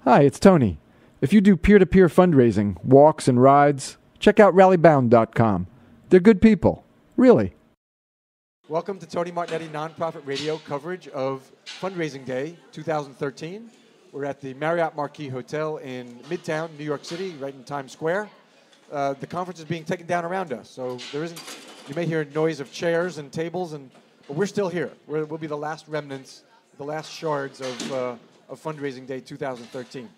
Hi, it's Tony. If you do peer-to-peer fundraising, walks and rides, check out rallybound.com. They're good people. Really. Welcome to Tony Martignetti Nonprofit Radio coverage of Fundraising Day 2013. We're at the Marriott Marquis Hotel in Midtown, New York City, right in Times Square. The conference is being taken down around us, so you may hear noise of chairs and tables, but we're still here. We'll be the last remnants, the last shards of Fundraising Day 2013.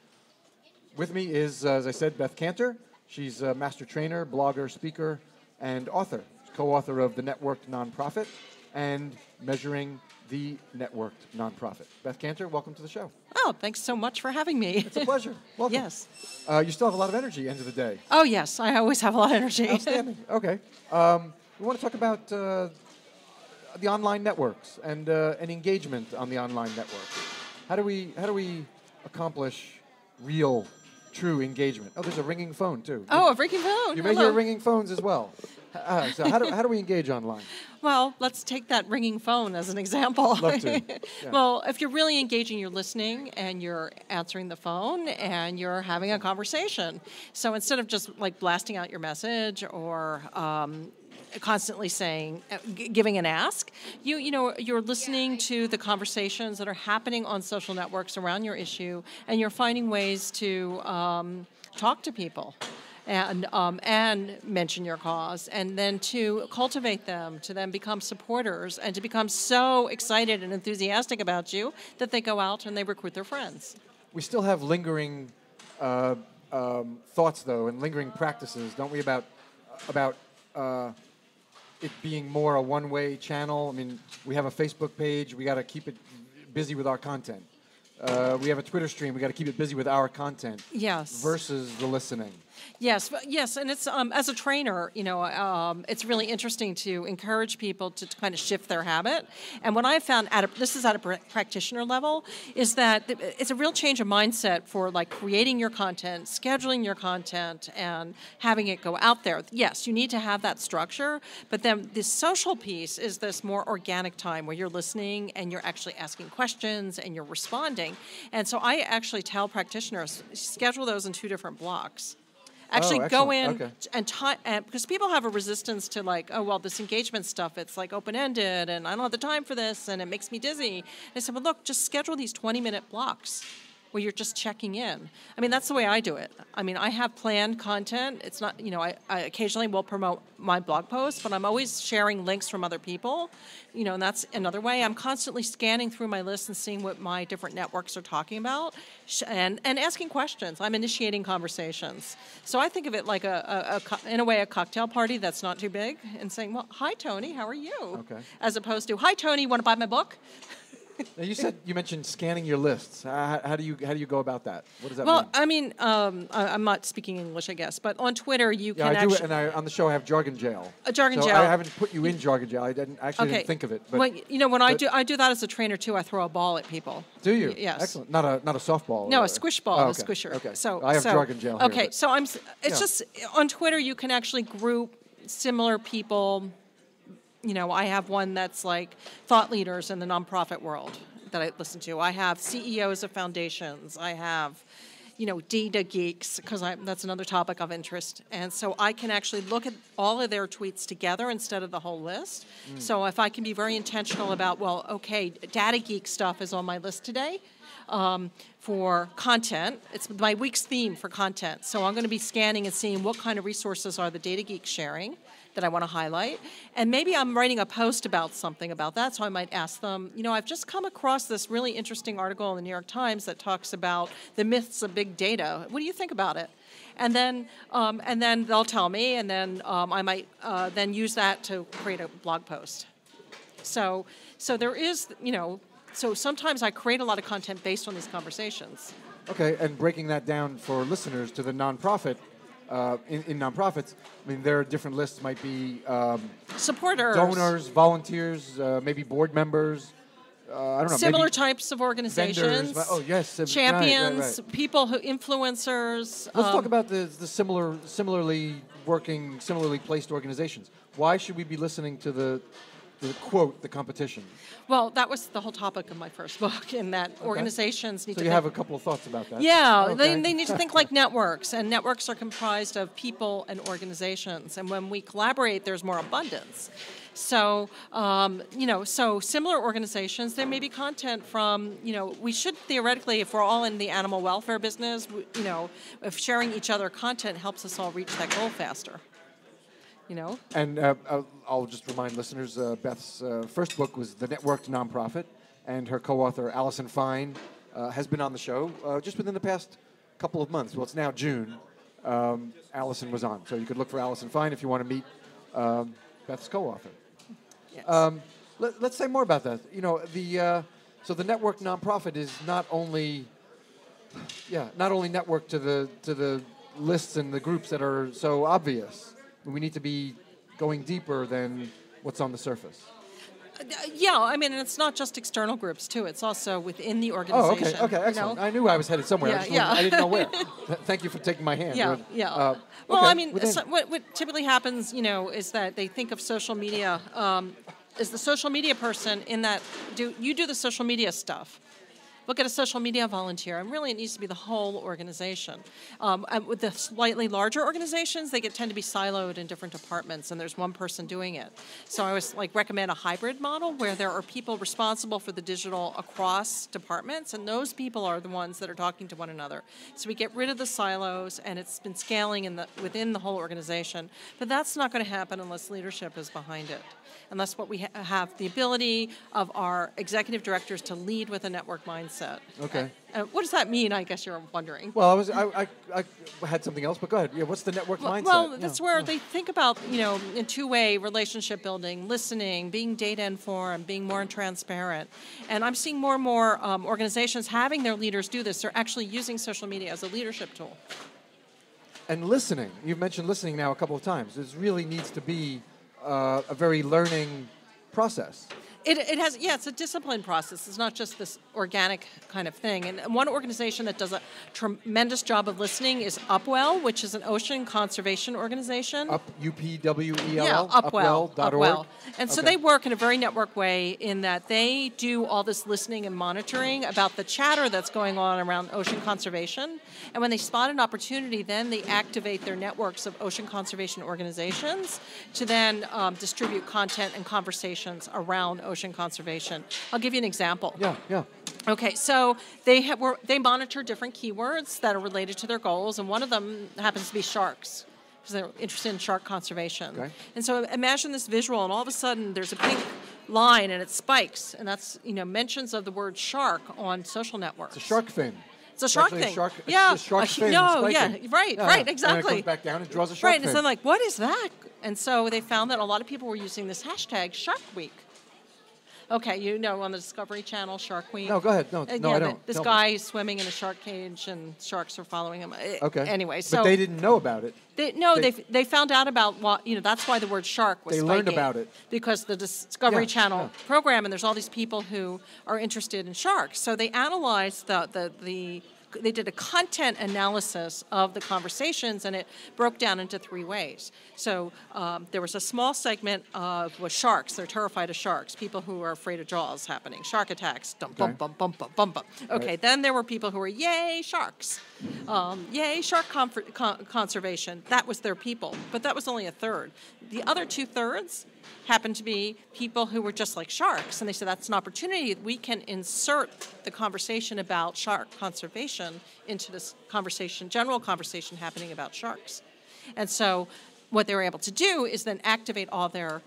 With me is, as I said, Beth Kanter. She's a master trainer, blogger, speaker, and author. She's co-author of The Networked Nonprofit and Measuring the Networked Nonprofit. Beth Kanter, welcome to the show. Oh, thanks so much for having me. It's a pleasure. Welcome. Yes. You still have a lot of energy end of the day. Oh, yes. I always have a lot of energy. Outstanding. Okay. We want to talk about the online networks and engagement on the online networks. How do we accomplish real, true engagement? Oh, there's a ringing phone too. Oh, a ringing phone. You may hear ringing phones as well. So how do we engage online? Well, let's take that ringing phone as an example. Love to. Yeah. Well, if you're really engaging, you're listening and you're answering the phone and you're having a conversation. So instead of just like blasting out your message or constantly saying, giving an ask, you're listening to the conversations that are happening on social networks around your issue, and you're finding ways to talk to people. And mention your cause, and then to cultivate them, to then become supporters, and to become so excited and enthusiastic about you that they go out and they recruit their friends. We still have lingering thoughts, though, and lingering practices, don't we, about it being more a one-way channel? I mean, we have a Facebook page. We got to keep it busy with our content. We have a Twitter stream. We got to keep it busy with our content. Yes. Versus the listening. Yes, and it's as a trainer, it's really interesting to encourage people to kind of shift their habit. And what I found this is at a practitioner level, is that it's a real change of mindset for like creating your content, scheduling your content, and having it go out there. Yes, you need to have that structure, but then the social piece is this more organic time where you're listening and you're actually asking questions and you're responding. And so I actually tell practitioners, schedule those in 2 different blocks. Actually go in and because people have a resistance to like, oh, well, this engagement stuff, it's like open-ended and I don't have the time for this and it makes me dizzy. And I said, well, look, just schedule these 20-minute blocks where you're just checking in. I mean, that's the way I do it. I mean, I have planned content. It's not, I occasionally will promote my blog posts, but I'm always sharing links from other people, and that's another way. I'm constantly scanning through my list and seeing what my different networks are talking about and asking questions. I'm initiating conversations. So I think of it like in a way, a cocktail party that's not too big and saying, well, hi, Tony, how are you? Okay. As opposed to, hi, Tony, want to buy my book? Now you mentioned scanning your lists. How do you go about that? What does that mean? Well, I mean, I'm not speaking English, I guess, but on Twitter you can actually. Yeah, I do, and on the show I have jargon jail. Jargon so jail. I haven't put you in jargon jail. I didn't think of it. But, well, when I do that as a trainer too, I throw a ball at people. Do you? Yes. Excellent. Not a softball. No, a squish ball, a squisher. Okay. So I have jargon jail. Here, okay, so it's just on Twitter you can actually group similar people. I have one that's like thought leaders in the nonprofit world that I listen to. I have CEOs of foundations. I have, data geeks, because that's another topic of interest. And so I can actually look at all of their tweets together instead of the whole list. So if I can be very intentional about, well, okay, data geek stuff is on my list today. For content, it's my week's theme for content. So I'm going to be scanning and seeing what kind of resources are the data geeks sharing that I want to highlight. And maybe I'm writing a post about something about that, so I might ask them, I've just come across this really interesting article in the New York Times that talks about the myths of big data. What do you think about it? And then they'll tell me, and then I might then use that to create a blog post. So there is, so sometimes I create a lot of content based on these conversations. Okay, and breaking that down for listeners to the nonprofit, in nonprofits, I mean, there are different lists. Might be supporters, donors, volunteers, maybe board members. I don't know. Similar types of organizations. Vendors. Oh yes, champions, right. People who influencers. Let's talk about the similarly placed organizations. Why should we be listening to the quote, the competition? Well, that was the whole topic of my first book, in that organizations need to So you have a couple of thoughts about that? Yeah, Okay. they need to think like networks, and networks are comprised of people and organizations. And when we collaborate, there's more abundance. So, so similar organizations, there may be content from, we should theoretically, if we're all in the animal welfare business, if sharing each other content helps us all reach that goal faster. And I'll just remind listeners, Beth's first book was The Networked Nonprofit, and her co-author, Allison Fine, has been on the show just within the past couple of months. Well, it's now June. Allison was on, so you could look for Allison Fine if you want to meet Beth's co-author. Yes. Let's say more about that. So the Networked Nonprofit is not only networked to the lists and the groups that are so obvious. We need to be going deeper than what's on the surface. Yeah, I mean, and it's not just external groups, too. It's also within the organization. Oh, okay, excellent. I knew I was headed somewhere. I didn't know where. Thank you for taking my hand. Yeah. Well, I mean, what typically happens, is that they think of social media as the social media person in that you do the social media stuff. Look at a social media volunteer, and really it needs to be the whole organization. And with the slightly larger organizations, they tend to be siloed in different departments, and there's one person doing it. So I always recommend a hybrid model where there are people responsible for the digital across departments, and those people are the ones that are talking to one another. So we get rid of the silos, and it's been scaling within the whole organization. But that's not going to happen unless leadership is behind it. Unless what we have the ability of our executive directors to lead with a network mindset. Okay. What does that mean? I guess you're wondering. Well, I had something else, but go ahead. Yeah, what's the network mindset? Well, that's where they think about in two-way relationship building, listening, being data informed, being more transparent. And I'm seeing more and more organizations having their leaders do this. They're actually using social media as a leadership tool. And listening. You've mentioned listening now a couple of times. This really needs to be a very learning process. It has, it's a disciplined process. It's not just this organic kind of thing. And one organization that does a tremendous job of listening is Upwell, which is an ocean conservation organization. UPWELL? Yeah, Upwell. Upwell.org? And so they work in a very network way in that they do all this listening and monitoring about the chatter that's going on around ocean conservation. And when they spot an opportunity, then they activate their networks of ocean conservation organizations to then distribute content and conversations around ocean conservation. I'll give you an example. Yeah. Okay, so they monitor different keywords that are related to their goals, and one of them happens to be sharks, because they're interested in shark conservation. Okay. And so imagine this visual, and all of a sudden there's a pink line, and it spikes, and that's mentions of the word shark on social networks. It's a shark fin. It's a shark thing. It's a shark fin. Right, exactly. And it comes back down and draws a shark fin. Right, and so I'm like, what is that? And so they found that a lot of people were using this hashtag Shark Week. Okay, on the Discovery Channel, Shark Week. No, go ahead. No, I don't. This guy is swimming in a shark cage, and sharks are following him. Okay. Anyway, so but they didn't know about it. They found out about what that's why the word shark was. They spiking, learned about it because the Discovery Channel program, and there's all these people who are interested in sharks. So they analyzed they did a content analysis of the conversations, and it broke down into three ways. So there was a small segment was sharks. They're terrified of sharks. People who are afraid of Jaws happening. Shark attacks. Bump, bump, bump, bump, bump. Okay, right. Then there were people who were, yay, sharks. Yay, shark conservation. That was their people. But that was only a third. The other 2/3 happened to be people who were just like sharks. And they said that's an opportunity. We can insert the conversation about shark conservation into this general conversation happening about sharks. And so what they were able to do is then activate all their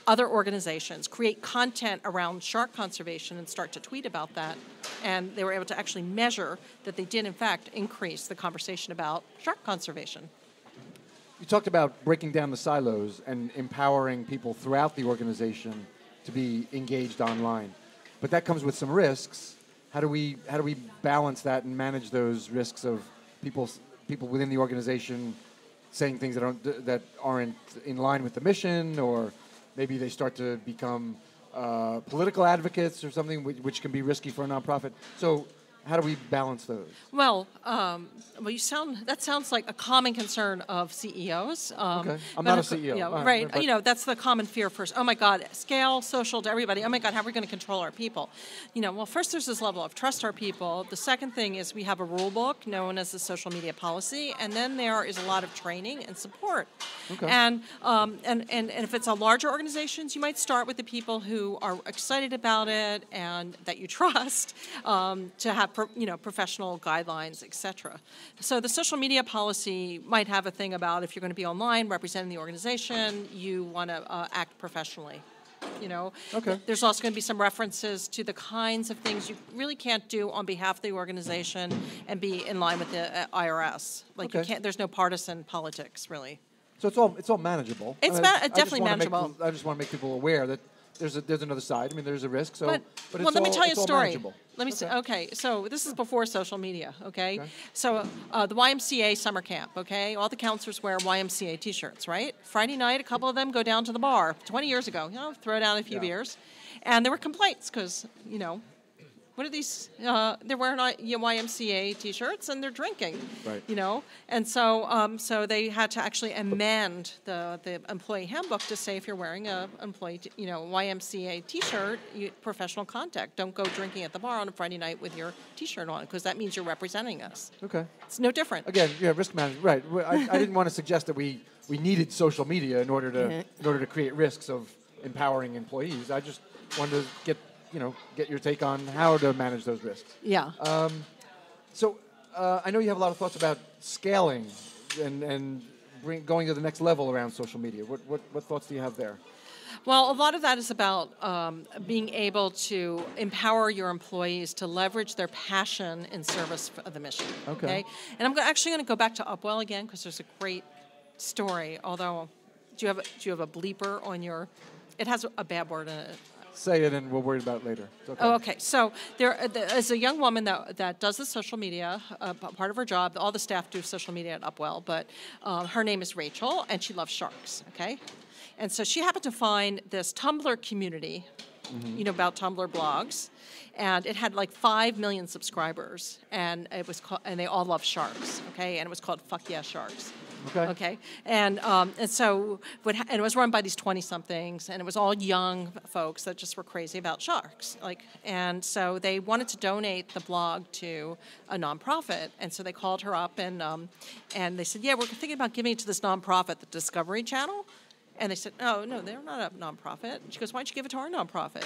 other organizations, create content around shark conservation and start to tweet about that. And they were able to actually measure that they did, in fact, increase the conversation about shark conservation. You talked about breaking down the silos and empowering people throughout the organization to be engaged online. But that comes with some risks. How do we balance that and manage those risks of people within the organization saying things that aren't in line with the mission, or maybe they start to become political advocates or something, which can be risky for a nonprofit. So how do we balance those? Well, that sounds like a common concern of CEOs. Okay, I'm not a CEO. Yeah, right. That's the common fear first. Oh my God, scale social to everybody. Oh my God, how are we going to control our people? Well, first there's this level of trust our people. The second thing is we have a rule book known as the social media policy, and then there is a lot of training and support. Okay. And if it's a larger organizations, you might start with the people who are excited about it and that you trust to have professional guidelines, etc. So the social media policy might have a thing about if you're going to be online representing the organization, you want to act professionally. Okay. There's also going to be some references to the kinds of things you really can't do on behalf of the organization and be in line with the IRS. Like you can't. There's no partisan politics really. So it's all manageable. It's definitely manageable. I just want to make people aware that there's another side. I mean, there's a risk. So, but let me tell you a story. Manageable. Let me say. Okay, so this is before social media. Okay, so the YMCA summer camp. Okay, all the counselors wear YMCA T-shirts. Right. Friday night, a couple of them go down to the bar. 20 years ago, throw down a few beers, and there were complaints because what are these? They're wearing YMCA T-shirts and they're drinking. Right. And so they had to actually amend the employee handbook to say if you're wearing a employee YMCA T-shirt, professional contact. Don't go drinking at the bar on a Friday night with your T-shirt on because that means you're representing us. Okay. It's no different. Again, risk management. Right. I didn't want to suggest that we needed social media in order to create risks of empowering employees. I just wanted to get your take on how to manage those risks. Yeah. So I know you have a lot of thoughts about scaling and going to the next level around social media. What thoughts do you have there? Well, a lot of that is about being able to empower your employees to leverage their passion in service of the mission. Okay. And I'm actually going to go back to Upwell again because there's a great story. Although, do you have a bleeper on your? It has a bad word in it. Say it, and we'll worry about it later. It's okay. Oh, okay. So there is a young woman that does the social media, part of her job. All the staff do social media at Upwell, but her name is Rachel, and she loves sharks, okay? And so she happened to find this Tumblr community, about Tumblr blogs, and it had like 5 million subscribers, and and they all love sharks, okay? And it was called Fuck Yeah Sharks. Okay. And so it was run by these 20-somethings, and it was all young folks that just were crazy about sharks. And so they wanted to donate the blog to a nonprofit, and so they called her up and they said, "Yeah, we're thinking about giving it to this nonprofit, the Discovery Channel." And they said, "Oh, no, they're not a nonprofit." And she goes, "Why don't you give it to our nonprofit?"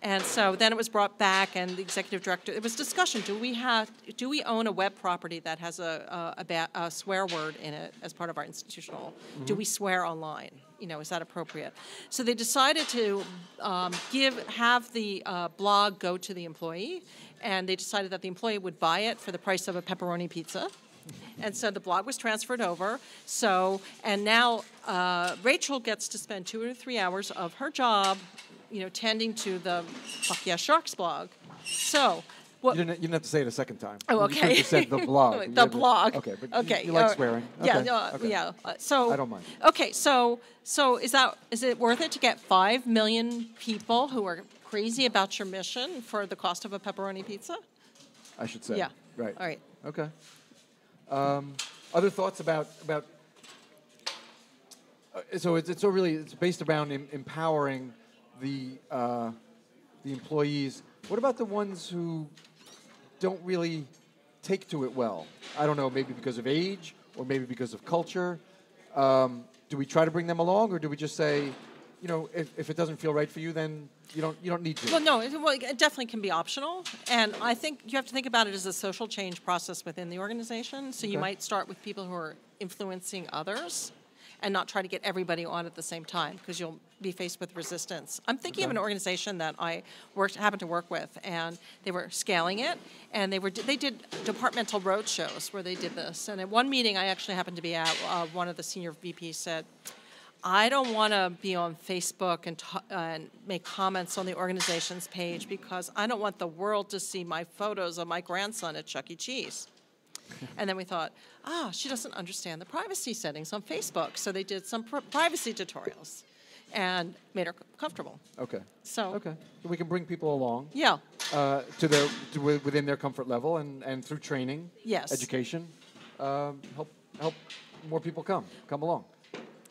And so then it was brought back, and the executive director. It was discussion: do we own a web property that has a swear word in it as part of our institutional? Mm-hmm. Do we swear online? Is that appropriate? So they decided to have the blog go to the employee, and they decided that the employee would buy it for the price of a pepperoni pizza. And so the blog was transferred over. And now Rachel gets to spend 2 or 3 hours of her job tending to the Fuck Yeah Sharks blog. So, you didn't have to say it a second time. Oh, okay. You just said the blog. The blog. Okay, but you like swearing. Yeah, okay. yeah. So I don't mind. Okay, so is it worth it to get 5 million people who are crazy about your mission for the cost of a pepperoni pizza? I should say. Yeah. Right. All right. Okay. Other thoughts about so it's based around empowering the employees. What about the ones who don't really take to it well? I don't know, maybe because of age or maybe because of culture. Do we try to bring them along, or do we just say, if it doesn't feel right for you, then you don't need to? Well, no, it definitely can be optional, and I think you have to think about it as a social change process within the organization. So you might start with people who are influencing others, and not try to get everybody on at the same time because you'll be faced with resistance. I'm thinking of an organization that I happened to work with, and they were scaling it, and they did departmental road shows where they did this. And at one meeting I actually happened to be at, one of the senior VPs said, "I don't want to be on Facebook and make comments on the organization's page because I don't want the world to see my photos of my grandson at Chuck E. Cheese." And then we thought, she doesn't understand the privacy settings on Facebook. So they did some privacy tutorials. and made her comfortable. Okay. So we can bring people along. Yeah. Within their comfort level and through training, Yes. education, help more people come along.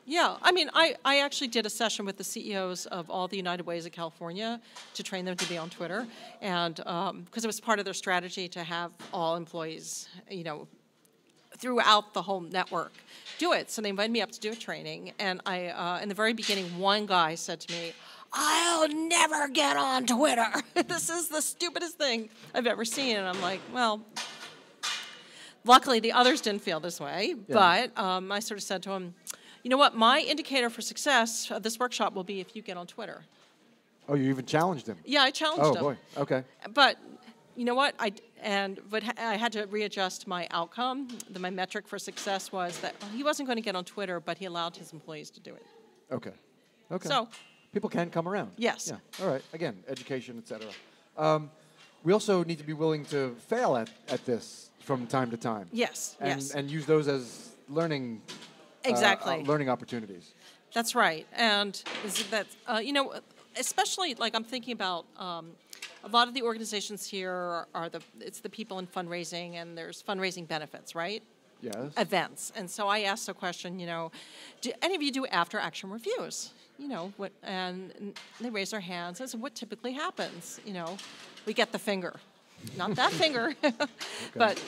Yeah, I mean, I actually did a session with the CEOs of all the United Ways of California to train them to be on Twitter, and because it was part of their strategy to have all employees, throughout the whole network do it. So they invited me up to do a training, and in the very beginning, one guy said to me, "I'll never get on Twitter. This is the stupidest thing I've ever seen." And I'm like, well, luckily the others didn't feel this way, but I sort of said to him, you know what, my indicator for success of this workshop will be if you get on Twitter. Oh, you even challenged him? Yeah, I challenged him. Oh, boy, okay. But you know what, I had to readjust my outcome. My metric for success was that he wasn't going to get on Twitter, but he allowed his employees to do it. Okay. So people can come around. Yes. Yeah. All right. Again, education, etc. We also need to be willing to fail at this from time to time. Yes. And use those as learning. Exactly. Learning opportunities. That's right. And especially like I'm thinking about a lot of the organizations here it's the people in fundraising, and there's fundraising benefits, right? Yes. Events. And so I asked the question, do any of you do after action reviews? And they raise their hands. I said, what typically happens? We get the finger. Not that finger, but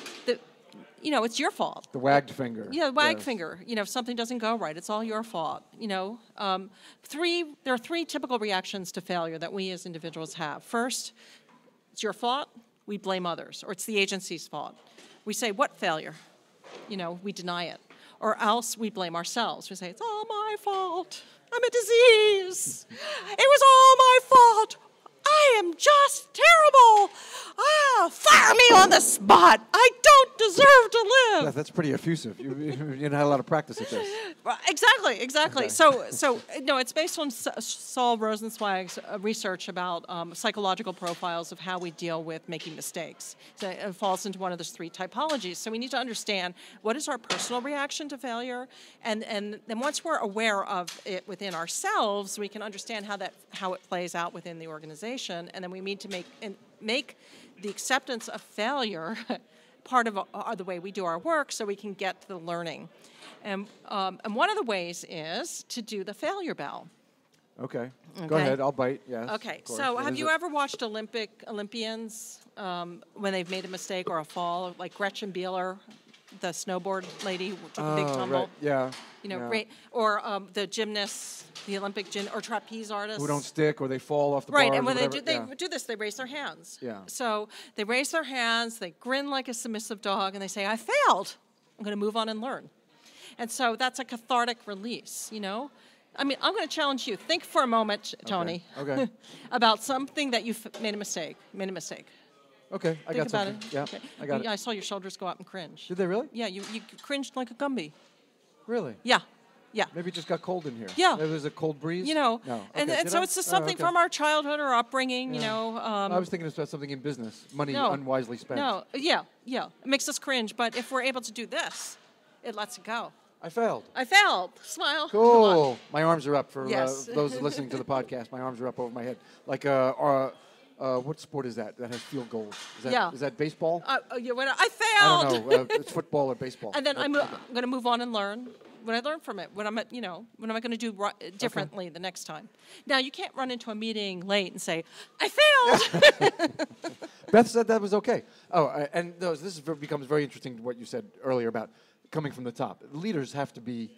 it's your fault. The wagged finger. Yeah, the wagged finger. If something doesn't go right, it's all your fault. There are three typical reactions to failure that we as individuals have. First, it's your fault. We blame others, or it's the agency's fault. We say, what failure? We deny it. Or else we blame ourselves. We say, it's all my fault. I'm a disease. It was all my fault. I am just terrible. Fire me on the spot. I don't deserve to live. Yeah, that's pretty effusive. You had a lot of practice at this. Exactly. Okay. So it's based on Saul Rosenzweig's research about psychological profiles of how we deal with making mistakes. So it falls into one of those three typologies. So we need to understand what is our personal reaction to failure, and then once we're aware of it within ourselves, we can understand how it plays out within the organization, and then we need to make the acceptance of failure part of the way we do our work, so we can get to the learning. And one of the ways is to do the failure bell. Okay. Go ahead. I'll bite. Yes. Okay. So have you ever watched Olympians when they've made a mistake or a fall, like Gretchen Bieler, the snowboard lady who took a big tumble? Right. Yeah. Great. Or the gymnasts, the Olympic or trapeze artists who don't stick, or they fall off the right. bars. And when they do this, they raise their hands. Yeah. So they raise their hands, they grin like a submissive dog, and they say, "I failed. I'm going to move on and learn." And so that's a cathartic release. I mean, I'm going to challenge you. Think for a moment, Tony. Okay. about something that you made a mistake. Okay, I got something. It. Yeah, okay. I got it. I saw your shoulders go up and cringe. Did they really? Yeah, you cringed like a Gumby. Really? Yeah. Maybe it just got cold in here. Yeah. Maybe there's a cold breeze? No. Okay. And so it's just something from our childhood or upbringing, I was thinking about something in business, money unwisely spent. No, yeah. It makes us cringe, but if we're able to do this, it lets it go. I failed. Smile. Cool. My arms are up for Yes. those listening to the podcast. My arms are up over my head. Like what sport is that has field goals? Is that baseball? I I failed. don't know. It's football or baseball. And then I'm going to move on and learn what I learned from it. What am I going to do differently the next time? Now, you can't run into a meeting late and say, I failed. Beth said that was okay. And this becomes very interesting, what you said earlier about coming from the top. Leaders have to be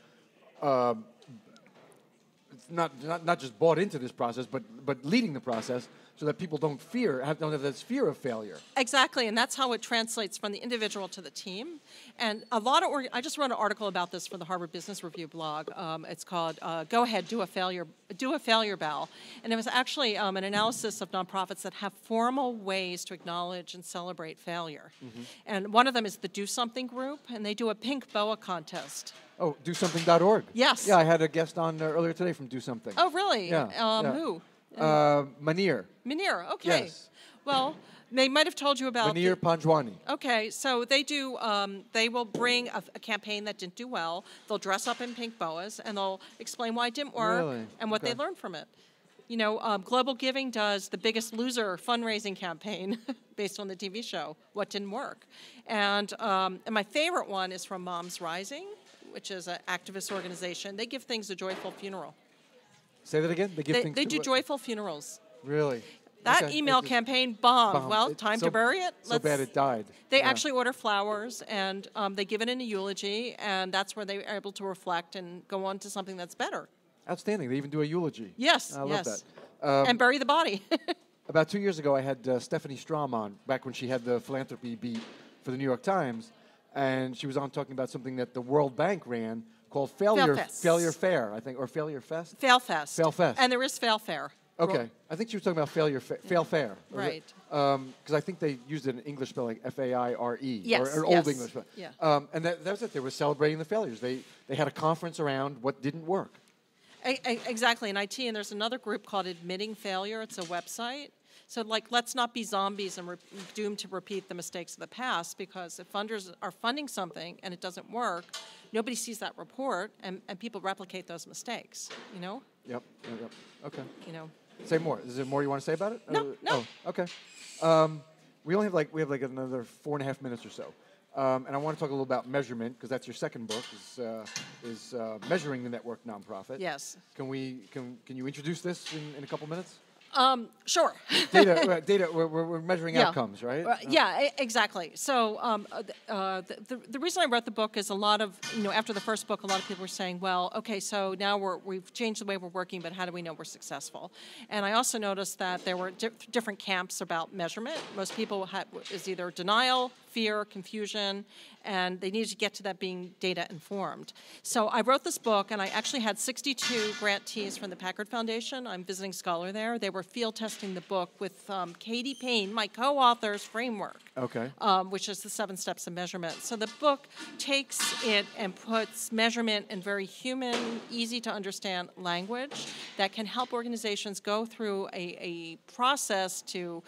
not just bought into this process, but leading the process, so that people don't have this fear of failure. Exactly, and that's how it translates from the individual to the team. And I just wrote an article about this for the Harvard Business Review blog. It's called "Go Ahead, Do a Failure Bell," and it was actually an analysis of nonprofits that have formal ways to acknowledge and celebrate failure. Mm-hmm. And one of them is the Do Something group, and they do a pink boa contest. Oh, DoSomething.org. Yes. Yeah, I had a guest on earlier today from Do Something. Oh, really? Yeah. Who? Manier. Manier, okay. Yes. Well, They might have told you about Veneer Panjwani. Okay, so they do. They will bring a campaign that didn't do well. They'll dress up in pink boas and they'll explain why it didn't work and what they learned from it. You know, Global Giving does the Biggest Loser fundraising campaign based on the TV show, What Didn't Work. And my favorite one is from Moms Rising, which is an activist organization. They give things a joyful funeral. Say that again? They do joyful funerals. Really? That email campaign bombed. Well, time to bury it. So bad it died. They actually order flowers, and they give it in a eulogy, and that's where they are able to reflect and go on to something that's better. Outstanding. They even do a eulogy. Yes, I love that. And bury the body. About 2 years ago, I had Stephanie Strom on, back when she had the philanthropy beat for the New York Times, and she was on talking about something that the World Bank ran called Failure Fair, I think, or Failure Fest? Fail Fest. Fail Fest. And there is Fail Fair. Okay. I think she was talking about Fail Fair. Right. Because I think they used an English spelling, F-A-I-R-E. Yes. Or Old English spelling. Yeah. And that was it. They were celebrating the failures. They had a conference around what didn't work. Exactly, in IT, and there's another group called Admitting Failure. It's a website. So, like, let's not be zombies and doomed to repeat the mistakes of the past, because if funders are funding something and it doesn't work, nobody sees that report, and people replicate those mistakes, you know? Yep. Okay. You know. Say more. Is there more you want to say about it? No. Oh, okay. We only have we have another 4.5 minutes or so. And I want to talk a little about measurement, because that's your second book, is Measuring the Network Nonprofit. Yes. Can you introduce this in a couple minutes? Sure. Data. We're measuring outcomes, right? Yeah, exactly. So the reason I wrote the book is a lot of, after the first book, a lot of people were saying, well, okay, so now we've changed the way we're working, but how do we know we're successful? And I also noticed that there were different camps about measurement. Most people is either denial, fear, confusion, and they needed to get to that being data informed. So I wrote this book, and I actually had 62 grantees from the Packard Foundation. I'm visiting scholar there. They were field testing the book with Katie Payne, my co-author's framework, which is the 7 steps of measurement. So the book takes it and puts measurement in very human, easy to understand language that can help organizations go through a process to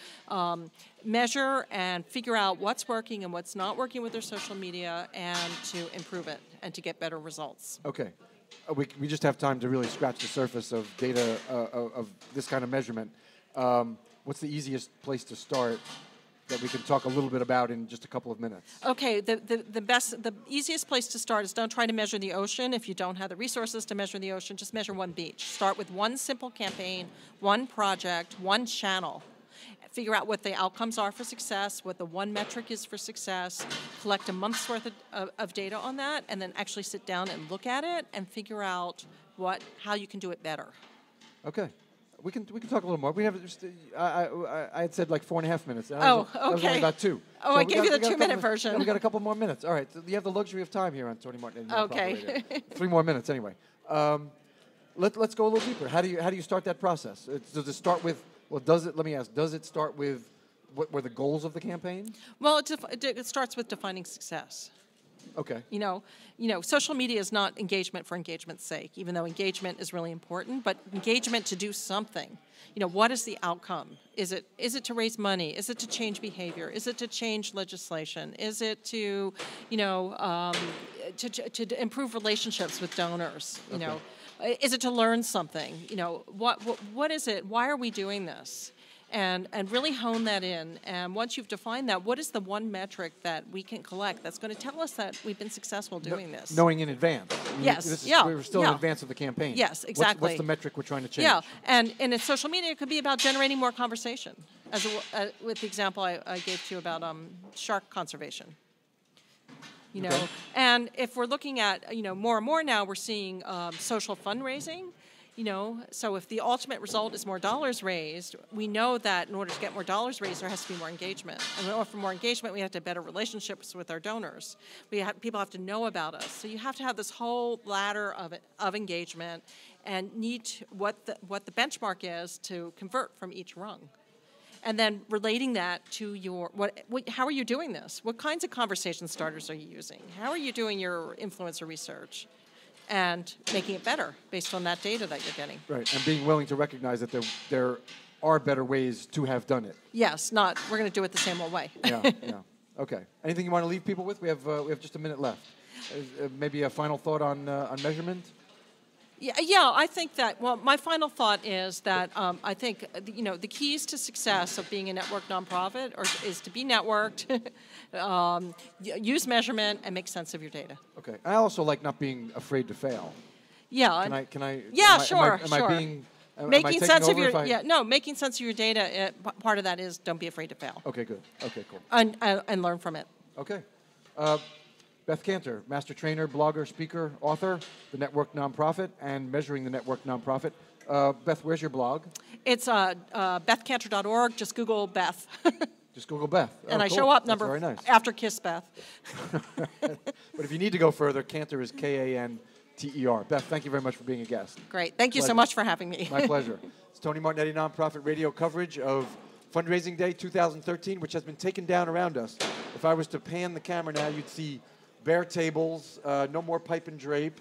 measure and figure out what's working and what's not working with their social media, and to improve it and to get better results. Okay. We just have time to really scratch the surface of data of this kind of measurement. What's the easiest place to start that we can talk a little bit about in just a couple of minutes? Okay, the easiest place to start is don't try to measure the ocean. If you don't have the resources to measure the ocean, just measure one beach. Start with one simple campaign, one project, one channel. Figure out what the outcomes are for success, what the one metric is for success, collect a month's worth of data on that, and then actually sit down and look at it and figure out how you can do it better. Okay. We can talk a little more. We have just I had said like 4.5 minutes. Okay. That was only about 2. Oh, so I gave you the 2-minute version. Yeah, we got a couple more minutes. All right. So you have the luxury of time here on Tony Martignetti. Okay. 3 more minutes anyway. Let's go a little deeper. How do you start that process? Does it start with? Well, let me ask. Does it start with what were the goals of the campaign? Well, it starts with defining success. Okay. Social media is not engagement for engagement's sake, even though engagement is really important, but engagement to do something. What is the outcome? Is it to raise money? Is it to change behavior? Is it to change legislation? Is it to, to improve relationships with donors? Is it to learn something? What is it? Why are we doing this? And really hone that in. And once you've defined that, what is the one metric that we can collect that's going to tell us that we've been successful doing this? Knowing in advance. Yes. We're still in advance of the campaign. Yes, exactly. What's the metric we're trying to change? Yeah, and in social media, it could be about generating more conversation, with the example I gave to you about shark conservation. Okay. And if we're looking at, more and more now, we're seeing social fundraising. So if the ultimate result is more dollars raised, we know that in order to get more dollars raised, there has to be more engagement. And in order for more engagement, we have to have better relationships with our donors. People have to know about us. So you have to have this whole ladder of engagement, and what the benchmark is to convert from each rung. And then relating that to how are you doing this? What kinds of conversation starters are you using? How are you doing your influencer research? And making it better based on that data that you're getting. Right, and being willing to recognize that there are better ways to have done it. Yes, not we're going to do it the same old way. Yeah. Okay. Anything you want to leave people with? We have just a minute left. Maybe a final thought on measurement. Yeah, I think that, well, my final thought is that I think, the keys to success of being a network nonprofit is to be networked, use measurement, and make sense of your data. Okay. I also like not being afraid to fail. Yeah. Can I? Yeah, sure. Am I being... Making sense of making sense of your data, part of that is don't be afraid to fail. Okay, good. Okay, cool. And learn from it. Okay. Beth Kanter, master trainer, blogger, speaker, author, The Network Nonprofit, and Measuring the Network Nonprofit. Beth, where's your blog? It's bethkanter.org. Just Google Beth. Just Google Beth. And I cool. show up That's very nice. after Kiss Beth. But if you need to go further, Kanter is Kanter. Beth, thank you very much for being a guest. Great. Thank you so much for having me. My pleasure. It's Tony Martignetti Nonprofit Radio coverage of Fundraising Day 2013, which has been taken down around us. If I was to pan the camera now, you'd see bare tables, no more pipe and drape,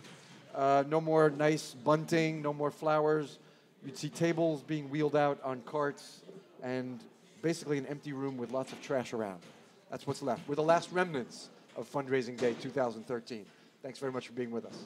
no more nice bunting, no more flowers. You'd see tables being wheeled out on carts and basically an empty room with lots of trash around. That's what's left. We're the last remnants of Fundraising Day 2013. Thanks very much for being with us.